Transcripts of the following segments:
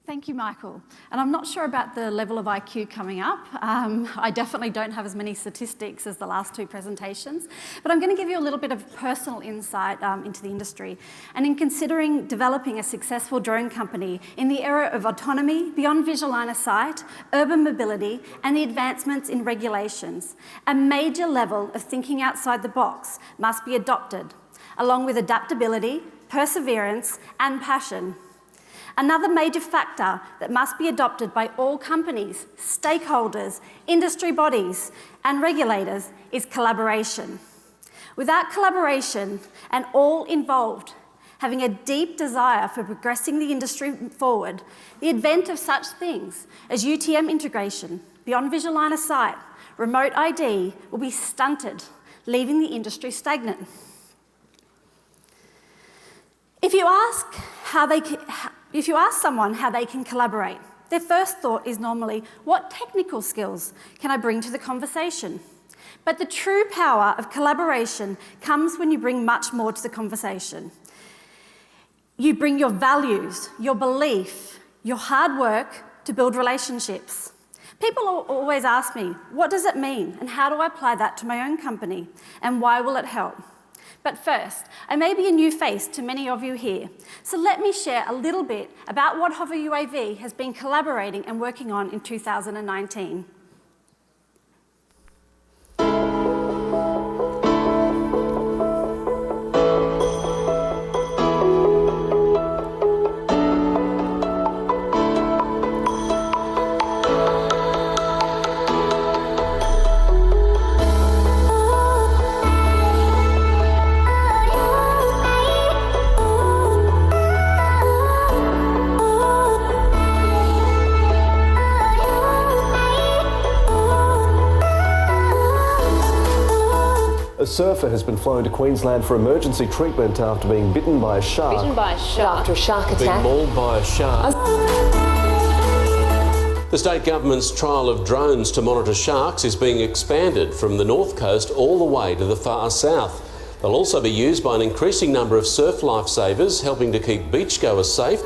Thank you, Michael. And I'm not sure about the level of IQ coming up. I definitely don't have as many statistics as the last two presentations, but I'm going to give you a little bit of personal insight into the industry and in considering developing a successful drone company in the era of autonomy, beyond visual line of sight, urban mobility, and the advancements in regulations. A major level of thinking outside the box must be adopted, along with adaptability, perseverance, and passion. Another major factor that must be adopted by all companies, stakeholders, industry bodies, and regulators is collaboration. Without collaboration and all involved having a deep desire for progressing the industry forward, the advent of such things as UTM integration, beyond visual line of sight, remote ID will be stunted, leaving the industry stagnant. If you ask someone how they can collaborate, their first thought is normally, what technical skills can I bring to the conversation? But the true power of collaboration comes when you bring much more to the conversation. You bring your values, your belief, your hard work to build relationships. People always ask me, what does it mean and how do I apply that to my own company and why will it help? But first, I may be a new face to many of you here, so let me share a little bit about what Hover UAV has been collaborating and working on in 2019. A surfer has been flown to Queensland for emergency treatment after being bitten by a shark. Bitten by a shark after a shark attack. Being mauled by a shark. The state government's trial of drones to monitor sharks is being expanded from the north coast all the way to the far south. They'll also be used by an increasing number of surf lifesavers, helping to keep beachgoers safe.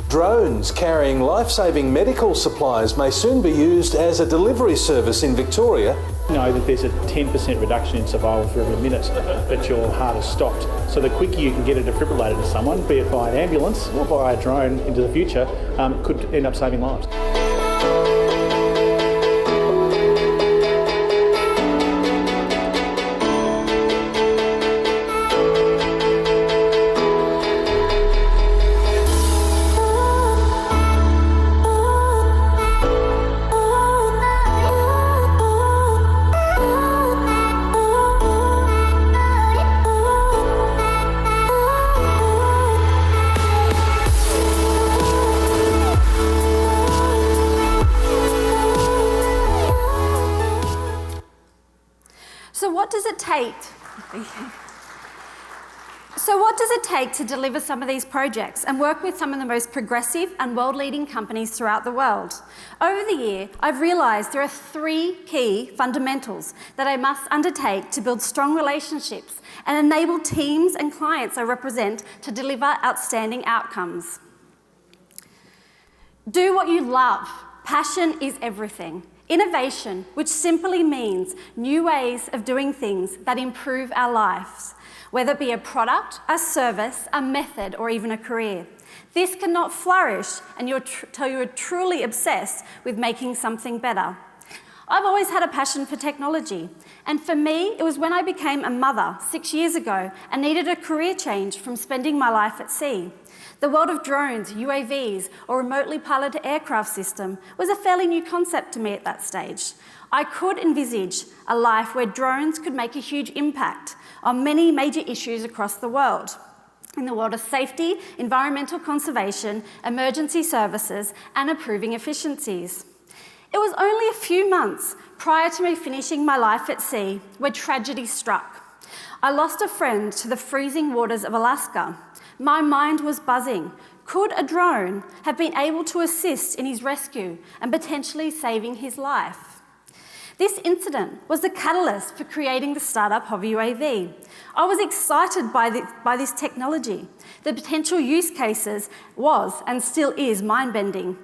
Drones carrying life-saving medical supplies may soon be used as a delivery service in Victoria. You know that there's a 10% reduction in survival for every minute that your heart is stopped. So the quicker you can get a defibrillator to someone, be it by an ambulance or by a drone into the future, could end up saving lives. So what does it take to deliver some of these projects and work with some of the most progressive and world-leading companies throughout the world? Over the year, I've realised there are three key fundamentals that I must undertake to build strong relationships and enable teams and clients I represent to deliver outstanding outcomes. Do what you love. Passion is everything. Innovation, which simply means new ways of doing things that improve our lives, whether it be a product, a service, a method, or even a career. This cannot flourish until you're truly obsessed with making something better. I've always had a passion for technology, and for me, it was when I became a mother 6 years ago and needed a career change from spending my life at sea. The world of drones, UAVs, or remotely piloted aircraft system was a fairly new concept to me at that stage. I could envisage a life where drones could make a huge impact on many major issues across the world. In the world of safety, environmental conservation, emergency services, and improving efficiencies. It was only a few months prior to me finishing my life at sea where tragedy struck. I lost a friend to the freezing waters of Alaska. My mind was buzzing. Could a drone have been able to assist in his rescue and potentially saving his life? This incident was the catalyst for creating the startup Hobby UAV. I was excited by this technology. The potential use cases was and still is mind-bending.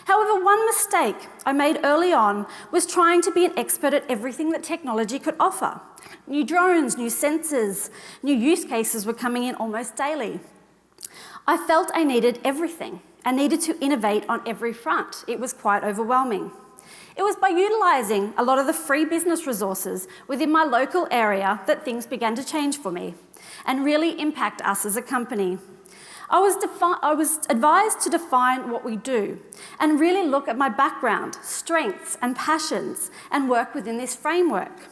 However, one mistake I made early on was trying to be an expert at everything that technology could offer. New drones, new sensors, new use cases were coming in almost daily. I felt I needed everything and needed to innovate on every front. It was quite overwhelming. It was by utilising a lot of the free business resources within my local area that things began to change for me and really impact us as a company. I was advised to define what we do and really look at my background, strengths and passions and work within this framework.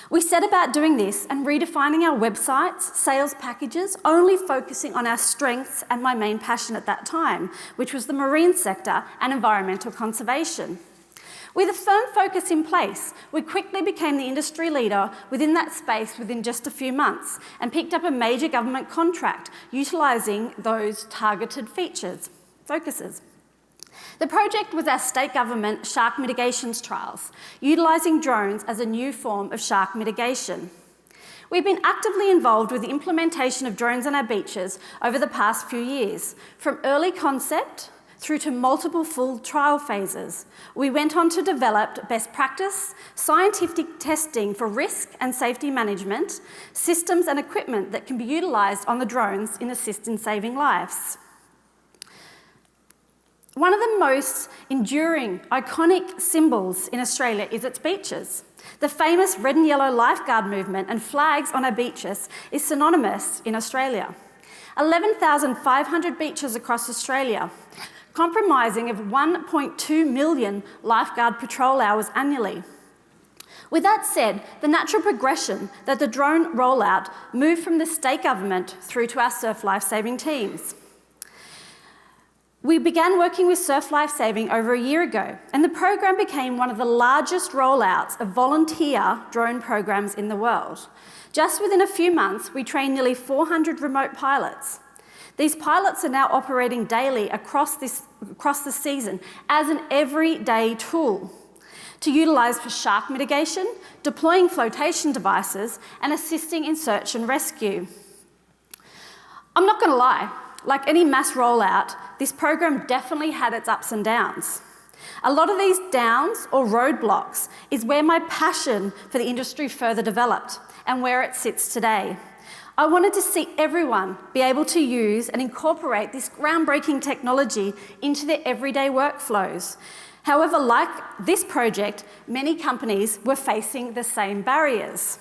We set about doing this and redefining our websites, sales packages, only focusing on our strengths and my main passion at that time, which was the marine sector and environmental conservation. With a firm focus in place, we quickly became the industry leader within that space within just a few months and picked up a major government contract utilising those targeted focuses. The project was our state government shark mitigations trials, utilising drones as a new form of shark mitigation. We've been actively involved with the implementation of drones on our beaches over the past few years, from early concept through to multiple full trial phases. We went on to develop best practice, scientific testing for risk and safety management, systems and equipment that can be utilised on the drones in assist in saving lives. One of the most enduring, iconic symbols in Australia is its beaches. The famous red and yellow lifeguard movement and flags on our beaches is synonymous in Australia. 11,500 beaches across Australia, comprising of 1.2 million lifeguard patrol hours annually. With that said, the natural progression that the drone rollout moved from the state government through to our surf lifesaving teams. We began working with Surf Lifesaving over a year ago, and the program became one of the largest rollouts of volunteer drone programs in the world. Just within a few months, we trained nearly 400 remote pilots. These pilots are now operating daily across the season as an everyday tool to utilise for shark mitigation, deploying flotation devices, and assisting in search and rescue. I'm not going to lie. Like any mass rollout, this program definitely had its ups and downs. A lot of these downs or roadblocks is where my passion for the industry further developed and where it sits today. I wanted to see everyone be able to use and incorporate this groundbreaking technology into their everyday workflows. However, like this project, many companies were facing the same barriers.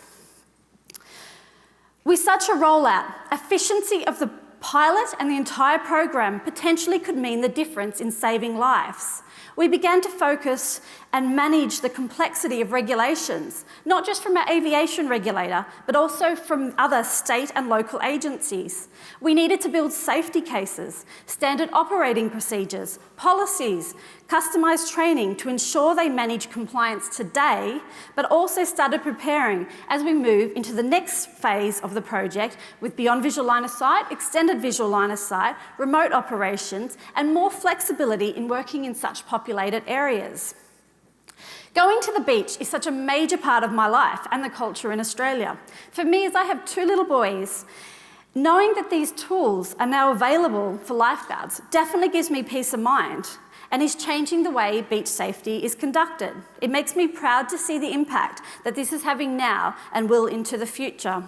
With such a rollout, efficiency of the pilot and the entire program potentially could mean the difference in saving lives. We began to focus and manage the complexity of regulations, not just from our aviation regulator, but also from other state and local agencies. We needed to build safety cases, standard operating procedures, policies, customised training to ensure they manage compliance today, but also started preparing as we move into the next phase of the project with beyond visual line of sight, extended visual line of sight, remote operations, and more flexibility in working in such populated areas. Going to the beach is such a major part of my life and the culture in Australia. For me, as I have two little boys, knowing that these tools are now available for lifeguards definitely gives me peace of mind and is changing the way beach safety is conducted. It makes me proud to see the impact that this is having now and will into the future.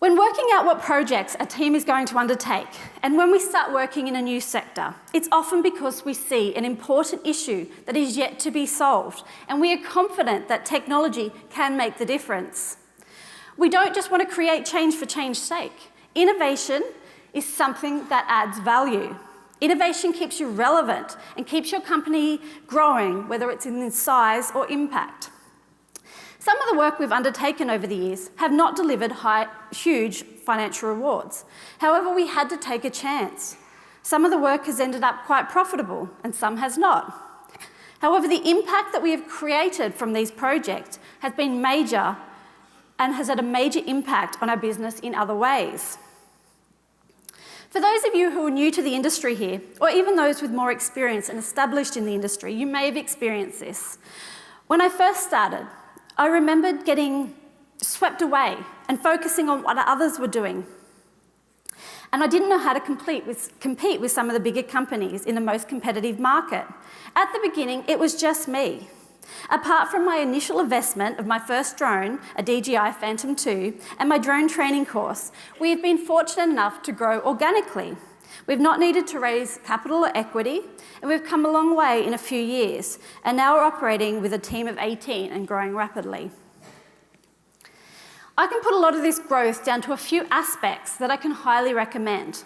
When working out what projects a team is going to undertake, and when we start working in a new sector, it's often because we see an important issue that is yet to be solved, and we are confident that technology can make the difference. We don't just want to create change for change's sake. Innovation is something that adds value. Innovation keeps you relevant and keeps your company growing, whether it's in size or impact. Some of the work we've undertaken over the years have not delivered huge financial rewards. However, we had to take a chance. Some of the work has ended up quite profitable and some has not. However, the impact that we have created from these projects has been major and has had a major impact on our business in other ways. For those of you who are new to the industry here, or even those with more experience and established in the industry, you may have experienced this. When I first started, I remembered getting swept away and focusing on what others were doing. And I didn't know how to compete with some of the bigger companies in the most competitive market. At the beginning, it was just me. Apart from my initial investment of my first drone, a DJI Phantom 2, and my drone training course, we have been fortunate enough to grow organically. We've not needed to raise capital or equity, and we've come a long way in a few years, and now we're operating with a team of 18 and growing rapidly. I can put a lot of this growth down to a few aspects that I can highly recommend.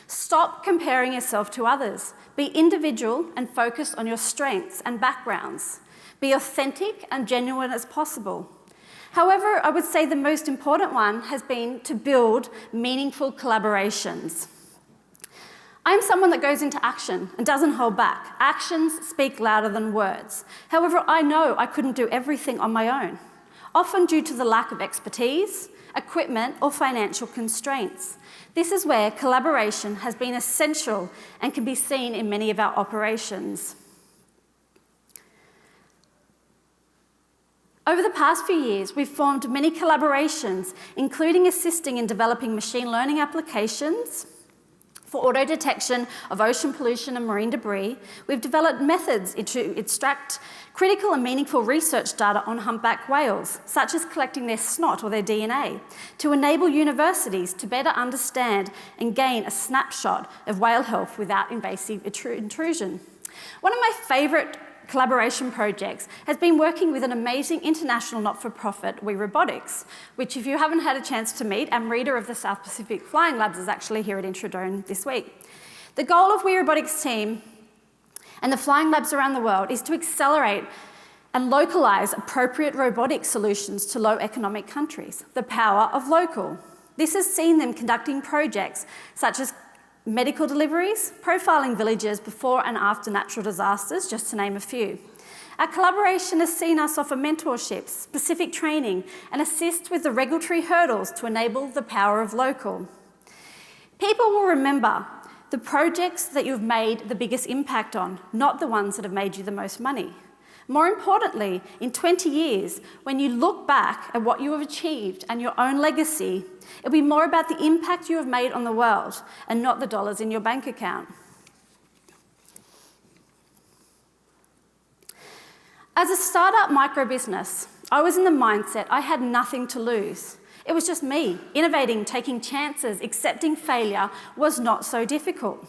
Stop comparing yourself to others. Be individual and focus on your strengths and backgrounds. Be authentic and genuine as possible. However, I would say the most important one has been to build meaningful collaborations. I'm someone that goes into action and doesn't hold back. Actions speak louder than words. However, I know I couldn't do everything on my own, often due to the lack of expertise, equipment, or financial constraints. This is where collaboration has been essential and can be seen in many of our operations. Over the past few years, we've formed many collaborations, including assisting in developing machine learning applications for auto detection of ocean pollution and marine debris. We've developed methods to extract critical and meaningful research data on humpback whales, such as collecting their snot or their DNA, to enable universities to better understand and gain a snapshot of whale health without invasive intrusion. One of my favourite collaboration projects has been working with an amazing international not-for-profit, We Robotics, which if you haven't had a chance to meet, Amrita of the South Pacific Flying Labs is actually here at InterDrone this week. The goal of We Robotics team and the flying labs around the world is to accelerate and localise appropriate robotic solutions to low economic countries, the power of local. This has seen them conducting projects such as medical deliveries, profiling villages before and after natural disasters, just to name a few. Our collaboration has seen us offer mentorships, specific training, and assist with the regulatory hurdles to enable the power of local. People will remember the projects that you've made the biggest impact on, not the ones that have made you the most money. More importantly, in 20 years, when you look back at what you have achieved and your own legacy, it'll be more about the impact you have made on the world and not the dollars in your bank account. As a startup micro business, I was in the mindset I had nothing to lose. It was just me. Innovating, taking chances, accepting failure was not so difficult.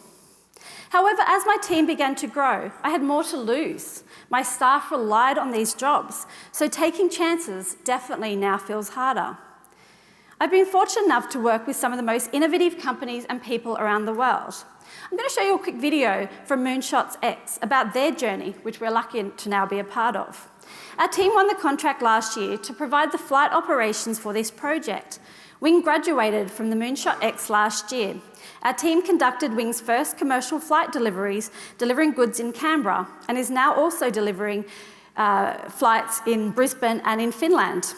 However, as my team began to grow, I had more to lose. My staff relied on these jobs, so taking chances definitely now feels harder. I've been fortunate enough to work with some of the most innovative companies and people around the world. I'm going to show you a quick video from Moonshots X about their journey, which we're lucky to now be a part of. Our team won the contract last year to provide the flight operations for this project. Wing graduated from the Moonshot X last year. Our team conducted Wing's first commercial flight deliveries, delivering goods in Canberra, and is now also delivering flights in Brisbane and in Finland.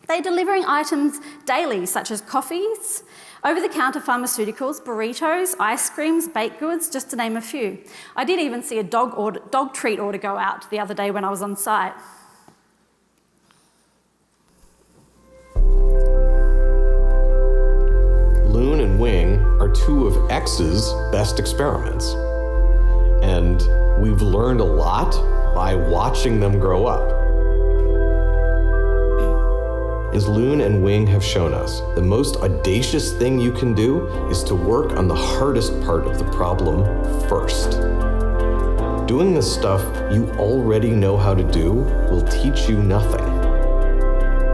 They're delivering items daily, such as coffees, over-the-counter pharmaceuticals, burritos, ice creams, baked goods, just to name a few. I did even see a dog treat order go out the other day when I was on site. Loon and Wing are two of X's best experiments. And we've learned a lot by watching them grow up. As Loon and Wing have shown us, the most audacious thing you can do is to work on the hardest part of the problem first. Doing the stuff you already know how to do will teach you nothing.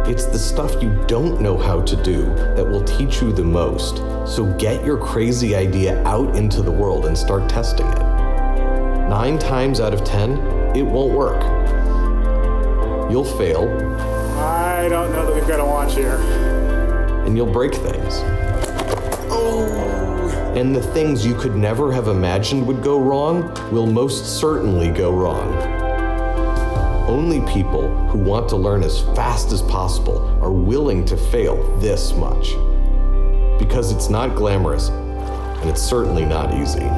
It's the stuff you don't know how to do that will teach you the most, so get your crazy idea out into the world and start testing it. 9 times out of 10, it won't work. You'll fail. I don't know that we've got a launch here. And you'll break things. Oh! And the things you could never have imagined would go wrong will most certainly go wrong. Only people who want to learn as fast as possible are willing to fail this much. Because it's not glamorous, and it's certainly not easy.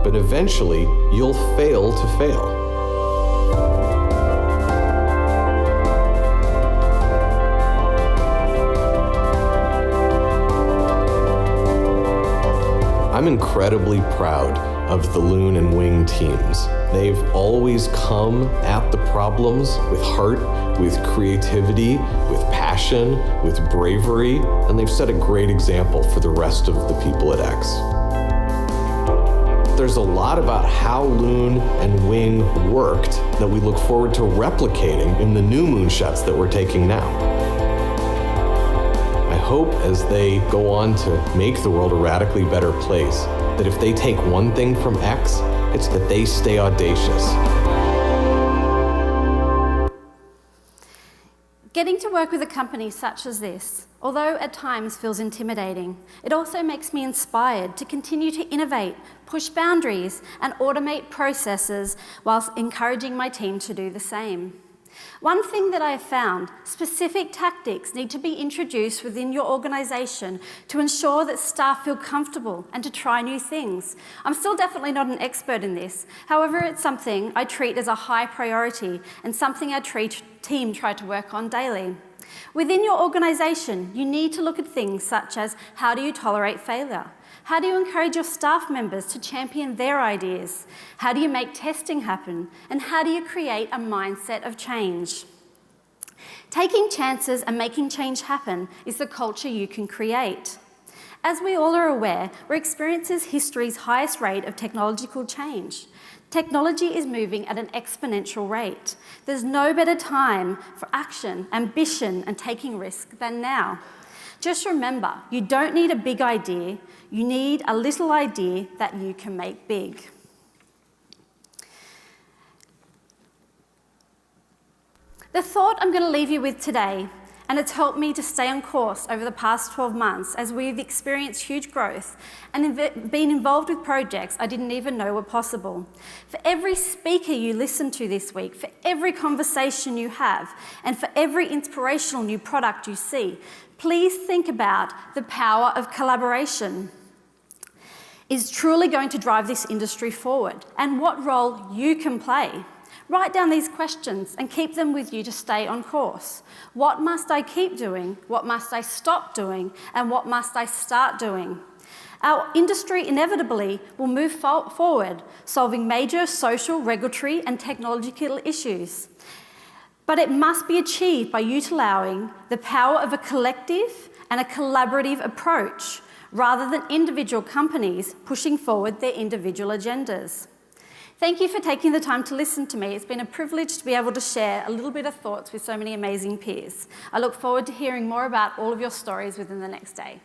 But eventually, you'll fail to fail. I'm incredibly proud of the Loon and Wing teams. They've always come at the problems with heart, with creativity, with passion, with bravery, and they've set a great example for the rest of the people at X. There's a lot about how Loon and Wing worked that we look forward to replicating in the new moonshots that we're taking now. I hope as they go on to make the world a radically better place, that if they take one thing from X, it's that they stay audacious. Getting to work with a company such as this, although at times feels intimidating, it also makes me inspired to continue to innovate, push boundaries, and automate processes whilst encouraging my team to do the same. One thing that I have found, specific tactics need to be introduced within your organisation to ensure that staff feel comfortable and to try new things. I'm still definitely not an expert in this. However, it's something I treat as a high priority and something our team try to work on daily. Within your organisation, you need to look at things such as how do you tolerate failure? How do you encourage your staff members to champion their ideas? How do you make testing happen? And how do you create a mindset of change? Taking chances and making change happen is the culture you can create. As we all are aware, we're experiencing history's highest rate of technological change. Technology is moving at an exponential rate. There's no better time for action, ambition, and taking risk than now. Just remember, you don't need a big idea, you need a little idea that you can make big. The thought I'm going to leave you with today, and it's helped me to stay on course over the past 12 months as we've experienced huge growth and been involved with projects I didn't even know were possible. For every speaker you listen to this week, for every conversation you have, and for every inspirational new product you see, please think about the power of collaboration. Is truly going to drive this industry forward, and what role you can play. Write down these questions and keep them with you to stay on course. What must I keep doing? What must I stop doing? And what must I start doing? Our industry inevitably will move forward, solving major social, regulatory, and technological issues. But it must be achieved by utilizing the power of a collective and a collaborative approach, rather than individual companies pushing forward their individual agendas. Thank you for taking the time to listen to me. It's been a privilege to be able to share a little bit of thoughts with so many amazing peers. I look forward to hearing more about all of your stories within the next day.